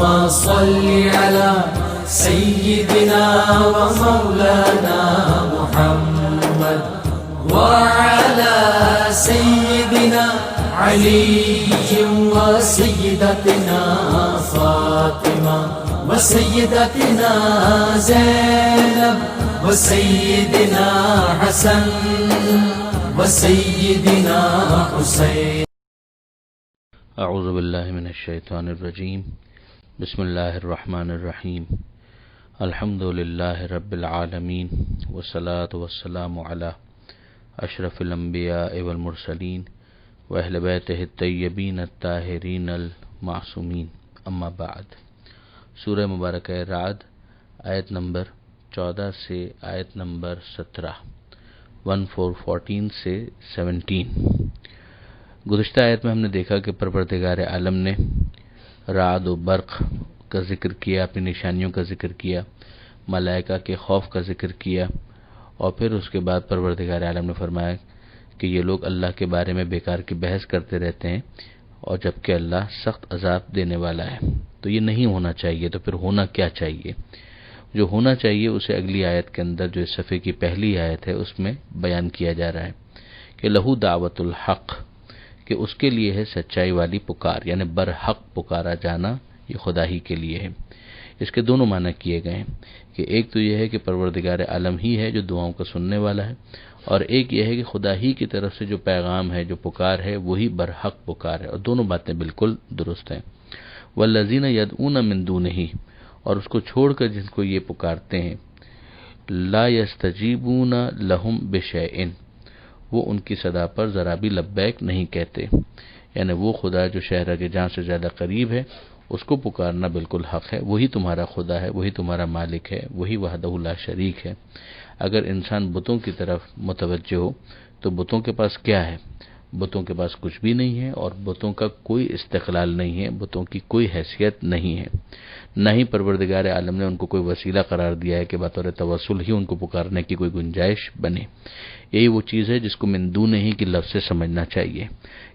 صل على سيدنا ومولانا محمد وعلى سيدنا علي وسيدتنا فاطمة وسيدتنا زينب وسيدنا حسن وسيدنا حسين. اعوذ باللہ من الشیطان الرجیم. بسم اللہ الرحمن الرحیم. الحمد للہ رب العالمین والصلاة والسلام علی اشرف الانبیاء والمرسلین واہل بیتہ الطیبین الطاہرین المعصومین. اما بعد. سورہ مبارکہ رعد آیت نمبر 14 سے آیت نمبر 17 14 سے 17. گزشتہ آیت میں ہم نے دیکھا کہ پروردگار عالم نے رعد و برق کا ذکر کیا، اپنی نشانیوں کا ذکر کیا، ملائکہ کے خوف کا ذکر کیا، اور پھر اس کے بعد پروردگار عالم نے فرمایا کہ یہ لوگ اللہ کے بارے میں بیکار کی بحث کرتے رہتے ہیں اور جبکہ اللہ سخت عذاب دینے والا ہے. تو یہ نہیں ہونا چاہیے. تو پھر ہونا کیا چاہیے؟ جو ہونا چاہیے اسے اگلی آیت کے اندر، جو اس صفحے کی پہلی آیت ہے، اس میں بیان کیا جا رہا ہے کہ لہو دعوت الحق، کہ اس کے لیے ہے سچائی والی پکار، یعنی برحق پکارا جانا یہ خدا ہی کے لیے ہے. اس کے دونوں معنی کیے گئے ہیں کہ ایک تو یہ ہے کہ پروردگار عالم ہی ہے جو دعاؤں کا سننے والا ہے، اور ایک یہ ہے کہ خدا ہی کی طرف سے جو پیغام ہے، جو پکار ہے، وہی برحق پکار ہے. اور دونوں باتیں بالکل درست ہیں. والذین یدعون من دونہ، اور اس کو چھوڑ کر جن کو یہ پکارتے ہیں، لا یستجیبون لہم بشیء، وہ ان کی صدا پر ذرا بھی لبیک نہیں کہتے. یعنی وہ خدا جو شہرہ کے جان سے زیادہ قریب ہے، اس کو پکارنا بالکل حق ہے. وہی تمہارا خدا ہے، وہی تمہارا مالک ہے، وہی وحدہ لا شریک ہے. اگر انسان بتوں کی طرف متوجہ ہو تو بتوں کے پاس کیا ہے؟ بتوں کے پاس کچھ بھی نہیں ہے، اور بتوں کا کوئی استقلال نہیں ہے، بتوں کی کوئی حیثیت نہیں ہے. نہ ہی پروردگار عالم نے ان کو کوئی وسیلہ قرار دیا ہے کہ بطور توسل ہی ان کو پکارنے کی کوئی گنجائش بنے. یہی وہ چیز ہے جس کو من دونہ ہی کی لفظ سے سمجھنا چاہیے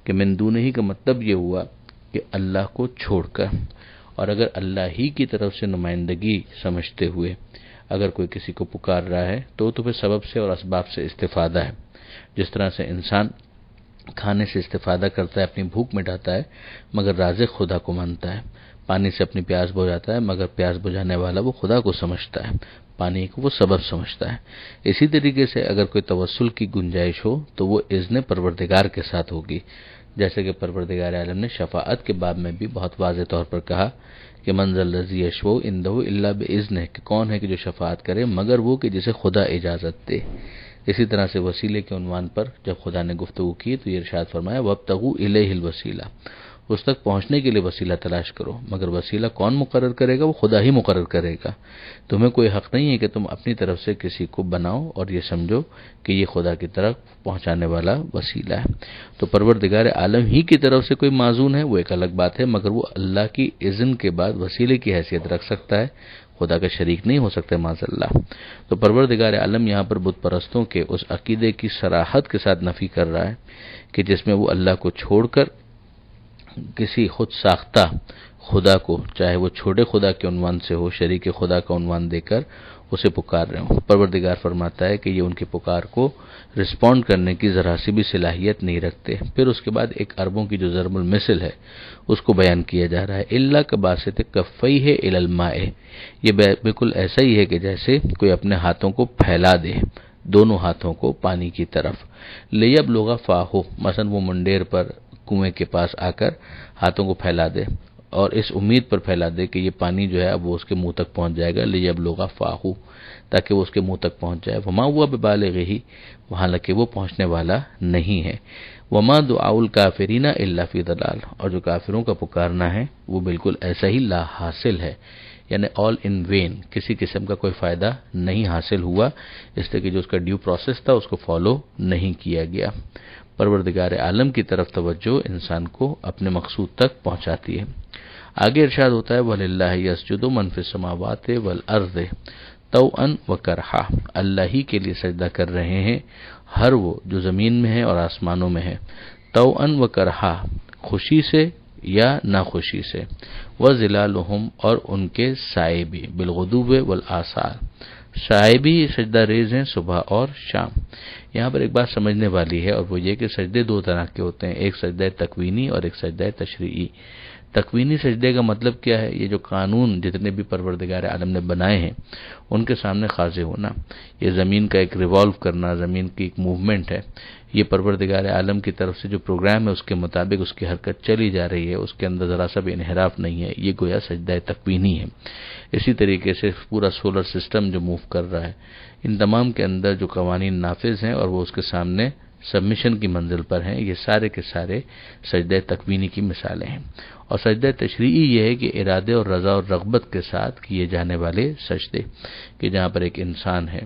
کہ من دونہ ہی کا مطلب یہ ہوا کہ اللہ کو چھوڑ کر. اور اگر اللہ ہی کی طرف سے نمائندگی سمجھتے ہوئے اگر کوئی کسی کو پکار رہا ہے تو پھر سبب سے اور اسباب سے استفادہ ہے. جس طرح سے انسان کھانے سے استفادہ کرتا ہے، اپنی بھوک مٹاتا ہے، مگر رازق خدا کو مانتا ہے. پانی سے اپنی پیاس بجھاتا ہے، مگر پیاس بجھانے والا وہ خدا کو سمجھتا ہے، پانی کو وہ سبب سمجھتا ہے. اسی طریقے سے اگر کوئی توسل کی گنجائش ہو تو وہ اذن پروردگار کے ساتھ ہوگی. جیسے کہ پروردگار عالم نے شفاعت کے باب میں بھی بہت واضح طور پر کہا کہ من ذا الذی یشفع عندہ الا باذنہ، کہ کون ہے کہ جو شفاعت کرے مگر وہ کہ جسے خدا اجازت دے. اسی طرح سے وسیلے کے عنوان پر جب خدا نے گفتگو کی تو یہ ارشاد فرمایا وابتغوا الیہ الوسیلہ، اس تک پہنچنے کے لیے وسیلہ تلاش کرو، مگر وسیلہ کون مقرر کرے گا؟ وہ خدا ہی مقرر کرے گا. تمہیں کوئی حق نہیں ہے کہ تم اپنی طرف سے کسی کو بناؤ اور یہ سمجھو کہ یہ خدا کی طرف پہنچانے والا وسیلہ ہے. تو پروردگار عالم ہی کی طرف سے کوئی معزون ہے وہ ایک الگ بات ہے، مگر وہ اللہ کی اذن کے بعد وسیلے کی حیثیت رکھ سکتا ہے، خدا کا شریک نہیں ہو سکتا معاذ اللہ. تو پروردگار عالم یہاں پر بت پرستوں کے اس عقیدے کی صراحت کے ساتھ نفی کر رہا ہے کہ جس میں وہ اللہ کو چھوڑ کر کسی خود ساختہ خدا کو، چاہے وہ چھوٹے خدا کے عنوان سے ہو، شریک خدا کا عنوان دے کر اسے پکار رہے ہوں. پروردگار فرماتا ہے کہ یہ ان کی پکار کو رسپونڈ کرنے کی ذرا سی بھی صلاحیت نہیں رکھتے. پھر اس کے بعد ایک عربوں کی جو ضرب المثل ہے اس کو بیان کیا جا رہا ہے. الا کباسط کفیہ الی الماء، یہ بالکل ایسا ہی ہے کہ جیسے کوئی اپنے ہاتھوں کو پھیلا دے، دونوں ہاتھوں کو پانی کی طرف. لیبلغ فاہ، مثلا وہ منڈیر پر کنویں کے پاس آ کر ہاتھوں کو پھیلا دے اور اس امید پر پھیلا دے کہ یہ پانی جو ہے اب وہ اس کے منہ تک پہنچ جائے گا. لیبلغ فاہ، تاکہ وہ اس کے منہ تک پہنچ جائے. وما ہوا ببالغہ، حالانکہ وہ پہنچنے والا نہیں ہے. وما دعاء الکافرین الا فی ضلال، اور جو کافروں کا پکارنا ہے وہ بالکل ایسا ہی لا حاصل ہے، یعنی آل ان وین، کسی قسم کا کوئی فائدہ نہیں حاصل ہوا، اس لیے کہ جو اس کا ڈیو پروسیس تھا اس کو فالو نہیں کیا گیا. پروردگار عالم کی طرف توجہ انسان کو اپنے مقصود تک پہنچاتی ہے. آگے ارشاد ہوتا ہے وَلِلَّهِ يَسْجُدُ مَن فِي السَّمَاوَاتِ وَالْأَرْضِ طَوْعًا وَكَرْحًا، اللہ ہی کے لیے سجدہ کر رہے ہیں ہر وہ جو زمین میں ہے اور آسمانوں میں ہے. طَوْعًا وَكَرْحًا، خوشی سے یا ناخوشی سے، وظلالہم اور ان کے سائے بھی، بالغدو والآصال، سائے بھی سجدہ ریز ہیں صبح اور شام۔ یہاں پر ایک بات سمجھنے والی ہے، اور وہ یہ کہ سجدے دو طرح کے ہوتے ہیں، ایک سجدہ تکوینی اور ایک سجدہ تشریعی۔ تکوینی سجدے کا مطلب کیا ہے؟ یہ جو قانون جتنے بھی پروردگار عالم نے بنائے ہیں ان کے سامنے خاضع ہونا، یہ زمین کا ایک ریوالو کرنا، زمین کی ایک موومنٹ ہے، یہ پروردگار عالم کی طرف سے جو پروگرام ہے اس کے مطابق اس کی حرکت چلی جا رہی ہے، اس کے اندر ذرا سا بھی انحراف نہیں ہے، یہ گویا سجدہ تکوینی ہے۔ اسی طریقے سے پورا سولر سسٹم جو موو کر رہا ہے، ان تمام کے اندر جو قوانین نافذ ہیں اور وہ اس کے سامنے سبمیشن کی منزل پر ہیں، یہ سارے کے سارے سجدہ تکوینی کی مثالیں ہیں۔ اور سجدہ تشریعی یہ ہے کہ ارادے اور رضا اور رغبت کے ساتھ کیے جانے والے سجدے، کہ جہاں پر ایک انسان ہے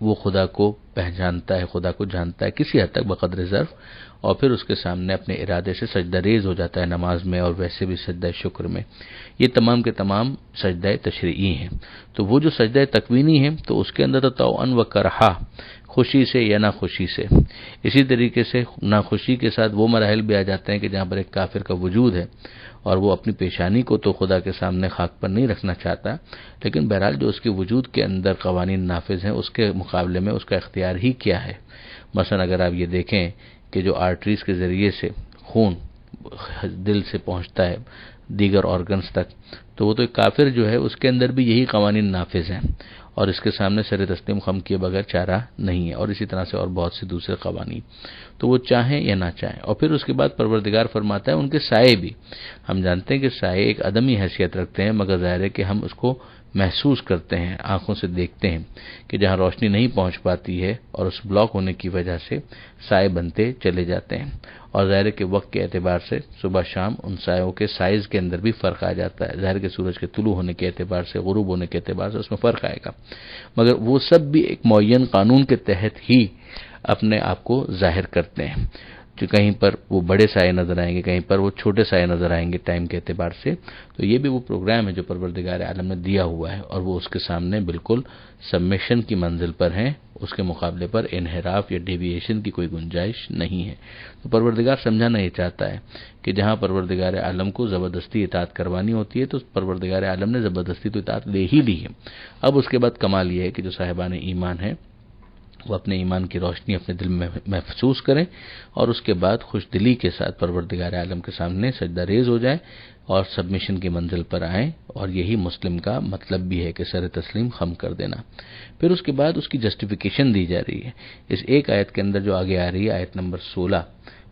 وہ خدا کو پہچانتا ہے، خدا کو جانتا ہے کسی حد تک بقدر ظرف، اور پھر اس کے سامنے اپنے ارادے سے سجدہ ریز ہو جاتا ہے نماز میں اور ویسے بھی سجدہ شکر میں۔ یہ تمام کے تمام سجدہ تشریعی ہیں۔ تو وہ جو سجدہ تکوینی ہے تو اس کے اندر تو طوعاً و کرہا، خوشی سے یا ناخوشی سے۔ اسی طریقے سے ناخوشی کے ساتھ وہ مراحل بھی آ جاتے ہیں کہ جہاں پر ایک کافر کا وجود ہے اور وہ اپنی پیشانی کو تو خدا کے سامنے خاک پر نہیں رکھنا چاہتا، لیکن بہرحال جو اس کے وجود کے اندر قوانین نافذ ہیں اس کے مقابلے میں اس کا اختیار ہی کیا ہے۔ مثلا اگر آپ یہ دیکھیں کہ جو آرٹریز کے ذریعے سے خون دل سے پہنچتا ہے دیگر آرگنز تک، تو وہ تو ایک کافر جو ہے اس کے اندر بھی یہی قوانین نافذ ہیں اور اس کے سامنے سر تسلیم خم کیے بغیر چارہ نہیں ہے، اور اسی طرح سے اور بہت سے دوسرے قوانین، تو وہ چاہیں یا نہ چاہیں۔ اور پھر اس کے بعد پروردگار فرماتا ہے ان کے سائے بھی، ہم جانتے ہیں کہ سائے ایک عدمی حیثیت رکھتے ہیں، مگر ظاہر ہے کہ ہم اس کو محسوس کرتے ہیں، آنکھوں سے دیکھتے ہیں کہ جہاں روشنی نہیں پہنچ پاتی ہے اور اس بلاک ہونے کی وجہ سے سائے بنتے چلے جاتے ہیں، اور ظاہر ہے کہ وقت کے اعتبار سے صبح شام ان سایوں کے سائز کے اندر بھی فرق آ جاتا ہے، ظاہر کہ سورج کے طلوع ہونے کے اعتبار سے، غروب ہونے کے اعتبار سے اس میں فرق آئے گا، مگر وہ سب بھی ایک معین قانون کے تحت ہی اپنے آپ کو ظاہر کرتے ہیں، جو کہیں پر وہ بڑے سائے نظر آئیں گے، کہیں پر وہ چھوٹے سائے نظر آئیں گے ٹائم کے اعتبار سے۔ تو یہ بھی وہ پروگرام ہے جو پروردگار عالم نے دیا ہوا ہے، اور وہ اس کے سامنے بالکل سبمیشن کی منزل پر ہیں، اس کے مقابلے پر انحراف یا ڈیویشن کی کوئی گنجائش نہیں ہے۔ تو پروردگار سمجھانا یہ چاہتا ہے کہ جہاں پروردگار عالم کو زبردستی اطاعت کروانی ہوتی ہے تو پروردگار عالم نے زبردستی تو اطاعت لے ہی لی ہے۔ اب اس کے بعد کمال یہ ہے کہ جو صاحبان ایمان ہیں وہ اپنے ایمان کی روشنی اپنے دل میں محسوس کریں اور اس کے بعد خوش دلی کے ساتھ پروردگار عالم کے سامنے سجدہ ریز ہو جائیں اور سبمیشن کی منزل پر آئیں، اور یہی مسلم کا مطلب بھی ہے کہ سر تسلیم خم کر دینا۔ پھر اس کے بعد اس کی جسٹیفیکیشن دی جا رہی ہے اس ایک آیت کے اندر جو آگے آ رہی ہے، آیت نمبر 16،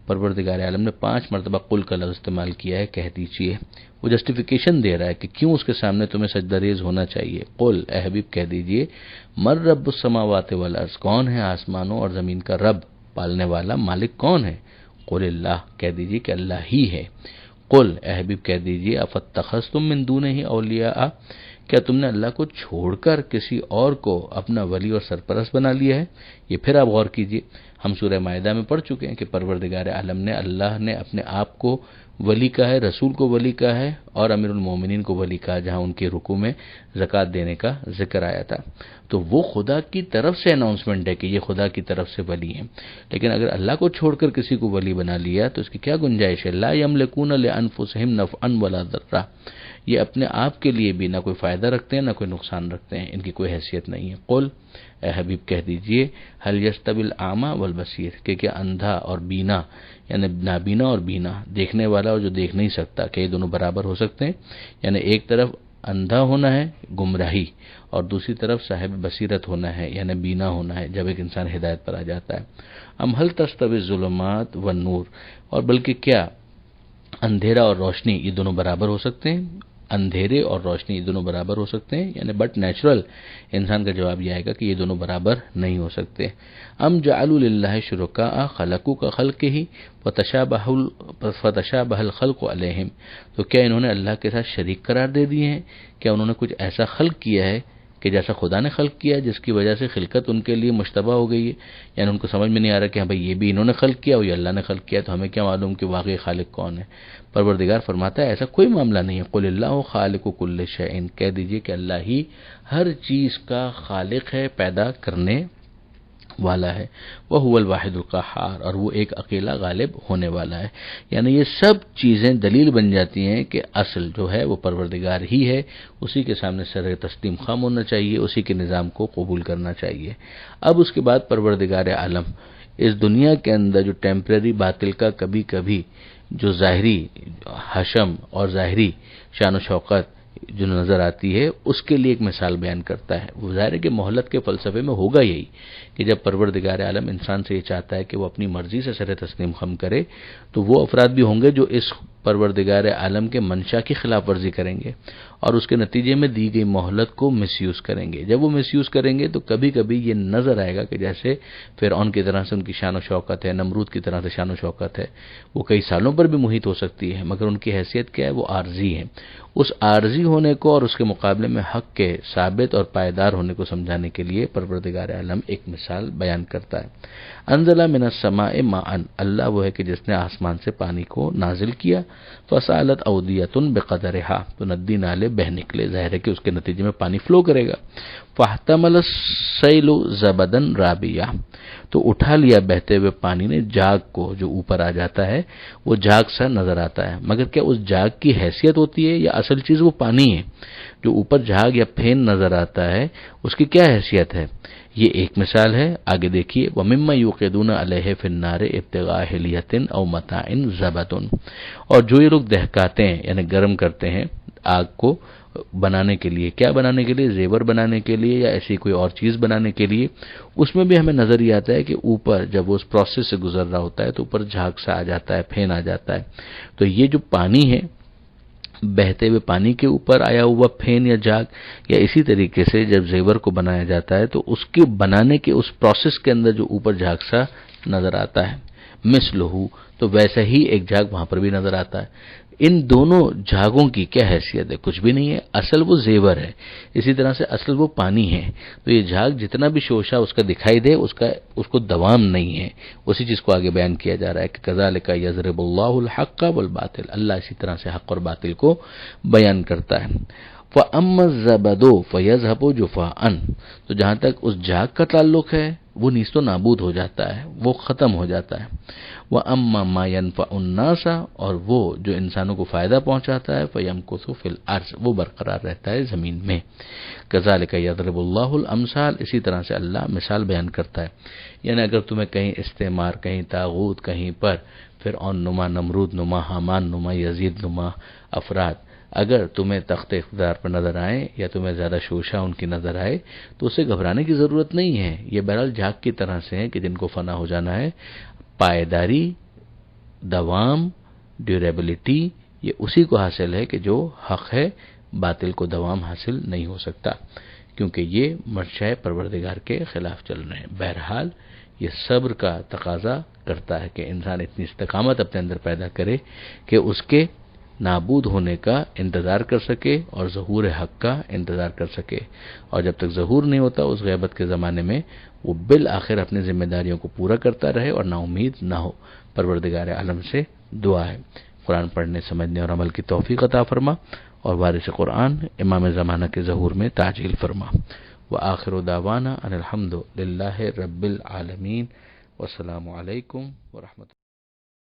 پروردگار عالم نے 5 مرتبہ قل کا لفظ استعمال کیا ہے، کہہ دیجئے۔ وہ جسٹیفیکیشن دے رہا ہے کہ کیوں اس کے سامنے تمہیں سجدہ ریز ہونا چاہیے۔ قل، اے حبیب کہہ دیجئے، مر رب السماوات والارض، کون ہے آسمانوں اور زمین کا رب، پالنے والا، مالک کون ہے؟ قل اللہ، کہہ دیجئے کہ اللہ ہی ہے۔ قل، اے حبیب کہہ دیجئے، افاتخذتم من دونہ اولیاء، کیا تم نے اللہ کو چھوڑ کر کسی اور کو اپنا ولی اور سرپرست بنا لیا ہے؟ یہ پھر آپ غور کیجئے، ہم سورہ مائدہ میں پڑھ چکے ہیں کہ پروردگار عالم نے، اللہ نے اپنے آپ کو ولی کا ہے، رسول کو ولی کا ہے اور امیر المومنین کو ولی کا، جہاں ان کے رکوع میں زکوٰۃ دینے کا ذکر آیا تھا۔ تو وہ خدا کی طرف سے اناؤنسمنٹ ہے کہ یہ خدا کی طرف سے ولی ہیں، لیکن اگر اللہ کو چھوڑ کر کسی کو ولی بنا لیا تو اس کی کیا گنجائش ہے؟ لا یملکون لانفسہم نفعا ولا ضرا، یہ اپنے آپ کے لیے بھی نہ کوئی فائدہ رکھتے ہیں نہ کوئی نقصان رکھتے ہیں، ان کی کوئی حیثیت نہیں ہے۔ قل، اے حبیب کہہ دیجئے، هل يستوي الاعمى والبصیر، کہ کیا اندھا اور بینا، یعنی نابینا اور بینا، دیکھنے والا اور جو دیکھ نہیں سکتا، کہ یہ دونوں برابر ہو سکتے ہیں؟ یعنی ایک طرف اندھا ہونا ہے گمراہی اور دوسری طرف صاحب بصیرت ہونا ہے یعنی بینا ہونا ہے جب ایک انسان ہدایت پر آ جاتا ہے۔ ام هل تستوی الظلمات والنور، اور بلکہ کیا اندھیرا اور روشنی یہ دونوں برابر ہو سکتے ہیں؟ اندھیرے اور روشنی یہ دونوں برابر ہو سکتے ہیں؟ یعنی بٹ نیچرل انسان کا جواب یہ آئے گا کہ یہ دونوں برابر نہیں ہو سکتے۔ ام جعلوا للہ شرکاء خلقوا کخلقہ فتشابہ الخلق علیہم، تو کیا انہوں نے اللہ کے ساتھ شریک قرار دے دیے ہیں؟ کیا انہوں نے کچھ ایسا خلق کیا ہے کہ جیسا خدا نے خلق کیا جس کی وجہ سے خلقت ان کے لیے مشتبہ ہو گئی ہے؟ یعنی ان کو سمجھ میں نہیں آ رہا کہ ہاں بھائی یہ بھی انہوں نے خلق کیا اور یہ اللہ نے خلق کیا، تو ہمیں کیا معلوم کہ واقعی خالق کون ہے؟ پروردگار فرماتا ہے ایسا کوئی معاملہ نہیں ہے۔ قل اللہ خالق کل شیء، کہہ دیجئے کہ اللہ ہی ہر چیز کا خالق ہے، پیدا کرنے والا ہے، وَهُوَ الْوَاحِدُ الْقَهَّارُ، اور وہ ایک اکیلا غالب ہونے والا ہے۔ یعنی یہ سب چیزیں دلیل بن جاتی ہیں کہ اصل جو ہے وہ پروردگار ہی ہے، اسی کے سامنے سر تسلیم خم ہونا چاہیے، اسی کے نظام کو قبول کرنا چاہیے۔ اب اس کے بعد پروردگار عالم اس دنیا کے اندر جو ٹیمپریری باطل کا کبھی کبھی جو ظاہری حشم اور ظاہری شان و شوکت جو نظر آتی ہے، اس کے لیے ایک مثال بیان کرتا ہے۔ وہ ظاہر ہے کہ مہلت کے فلسفے میں ہوگا یہی کہ جب پروردگار عالم انسان سے یہ چاہتا ہے کہ وہ اپنی مرضی سے سر تسلیم خم کرے، تو وہ افراد بھی ہوں گے جو اس پروردگار عالم کے منشا کی خلاف ورزی کریں گے اور اس کے نتیجے میں دی گئی مہلت کو مس یوز کریں گے۔ جب وہ مس یوز کریں گے تو کبھی کبھی یہ نظر آئے گا کہ جیسے فرعون کی طرح سے ان کی شان و شوکت ہے، نمرود کی طرح سے شان و شوکت ہے، وہ کئی سالوں پر بھی محیط ہو سکتی ہے، مگر ان کی حیثیت کیا ہے؟ وہ عارضی ہے۔ اس عارضی ہونے کو اور اس کے مقابلے میں حق کے ثابت اور پائیدار ہونے کو سمجھانے کے لیے پروردگار عالم ایک مثال بیان کرتا ہے۔ انزل من السماء ماء، اللہ وہ ہے کہ جس نے آسمان سے پانی کو نازل کیا، فسالت اودیۃ بقدرھا، تو ندی نالے بہ نکلے، ظاہر ہے کہ اس کے نتیجے میں پانی فلو کرے گا۔ فاحتمل السیل زبدا رابیہ، تو اٹھا لیا بہتے ہوئے پانی نے جاگ کو، جو اوپر آ جاتا ہے وہ جاگ سا نظر آتا ہے، مگر کیا اس جاگ کی حیثیت ہوتی ہے یا اصل چیز وہ پانی ہے؟ جو اوپر جھاگ یا پھین نظر آتا ہے اس کی کیا حیثیت ہے؟ یہ ایک مثال ہے۔ آگے دیکھیے، وَمِمَّا يُوقِدُونَ عَلَيْهِ فِي النَّارِ ابْتِغَاءَ حِلْيَةٍ أَوْ مَتَاعٍ زَبَدٌ، اور جو یہ لوگ دہکاتے ہیں یعنی گرم کرتے ہیں آگ کو بنانے کے لیے، کیا بنانے کے لیے؟ زیور بنانے کے لیے یا ایسی کوئی اور چیز بنانے کے لیے، اس میں بھی ہمیں نظر یہ آتا ہے کہ اوپر جب وہ اس پروسیس سے گزر رہا ہوتا ہے تو اوپر جھاگ سا آ جاتا ہے، پھین آ جاتا ہے۔ تو یہ جو پانی ہے، بہتے ہوئے پانی کے اوپر آیا ہوا پھین یا جاگ، یا اسی طریقے سے جب زیور کو بنایا جاتا ہے تو اس کے بنانے کے اس پروسیس کے اندر جو اوپر جھاگ سا نظر آتا ہے، مثلہ، تو ویسا ہی ایک جھاگ وہاں پر بھی نظر آتا ہے۔ ان دونوں جھاگوں کی کیا حیثیت ہے؟ کچھ بھی نہیں ہے، اصل وہ زیور ہے، اسی طرح سے اصل وہ پانی ہے۔ تو یہ جھاگ جتنا بھی شوشہ اس کا دکھائی دے، اس کو دوام نہیں ہے، اسی چیز کو آگے بیان کیا جا رہا ہے کہ کذالک یضرب اللہ الحق والباطل، اللہ اسی طرح سے حق اور باطل کو بیان کرتا ہے۔ فَأَمَّا الزَّبَدُ فَيَذْهَبُ جُفَاءً، تو جہاں تک اس جھاگ کا تعلق ہے وہ نیست و نابود ہو جاتا ہے، وہ ختم ہو جاتا ہے۔ وَأَمَّا مَا يَنفَعُ النَّاسَ، اور وہ جو انسانوں کو فائدہ پہنچاتا ہے، فَيَمْكُثُ فِي الْأَرْضِ، وہ برقرار رہتا ہے زمین میں۔ كَذَلِكَ يَضْرِبُ اللَّهُ الْأَمْثَالَ، اسی طرح سے اللہ مثال بیان کرتا ہے۔ یعنی اگر تمہیں کہیں استعمار، کہیں طاغوت، کہیں پر فرعون نما، نمرود نما، حامان نما، یزید نما افراد اگر تمہیں تخت اقتدار پر نظر آئیں یا تمہیں زیادہ شوشہ ان کی نظر آئے تو اسے گھبرانے کی ضرورت نہیں ہے، یہ بہرحال جھاگ کی طرح سے ہیں کہ جن کو فنا ہو جانا ہے۔ پائیداری، دوام، ڈیوریبلٹی، یہ اسی کو حاصل ہے کہ جو حق ہے، باطل کو دوام حاصل نہیں ہو سکتا، کیونکہ یہ منشاء پروردگار کے خلاف چل رہے ہیں۔ بہرحال یہ صبر کا تقاضا کرتا ہے کہ انسان اتنی استقامت اپنے اندر پیدا کرے کہ اس کے نابود ہونے کا انتظار کر سکے اور ظہور حق کا انتظار کر سکے، اور جب تک ظہور نہیں ہوتا اس غیبت کے زمانے میں وہ بالآخر اپنی ذمہ داریوں کو پورا کرتا رہے اور نا امید نہ ہو۔ پروردگار عالم سے دعا ہے قرآن پڑھنے، سمجھنے اور عمل کی توفیق عطا فرما، اور وارث قرآن امام زمانہ کے ظہور میں تعجیل فرما۔ وآخر دعوانا ان الحمد للہ رب العالمین، والسلام علیکم ورحمۃ اللہ۔